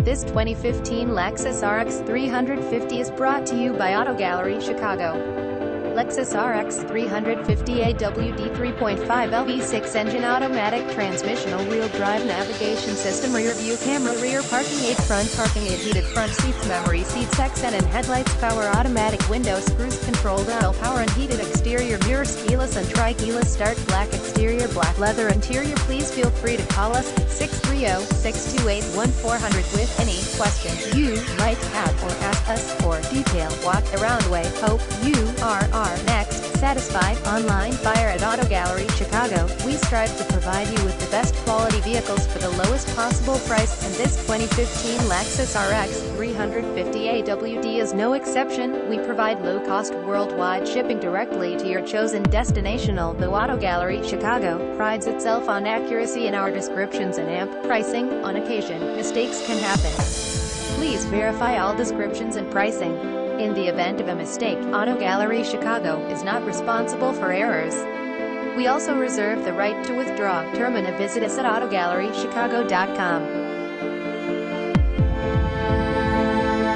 This 2015 Lexus RX 350 is brought to you by Auto Gallery Chicago. Lexus RX 350 AWD 3.5 LV6 engine, automatic transmission, all-wheel drive navigation system, rear view camera, rear parking aid, front parking aid, heated front seats, memory seats, accent and headlights, power automatic windows, cruise control dial, power and heated exterior mirrors, keyless and tri-keyless start, black exterior, black leather interior. Please feel free to call us 630-628-1400 with any questions you might have, or ask us for detailed walk-around way. Hope you are next satisfied. Online buyer at Auto Gallery Chicago. We strive to provide you with the best quality vehicles for the lowest possible price, and this 2015 Lexus RX 350 AWD is no exception. We provide low-cost worldwide shipping directly to your chosen destination. Although Auto Gallery Chicago prides itself on accuracy in our descriptions and amp pricing, on occasion, mistakes can happen. Please verify all descriptions and pricing. In the event of a mistake, Auto Gallery Chicago is not responsible for errors. We also reserve the right to withdraw. Termina. Visit us at autogallerychicago.com.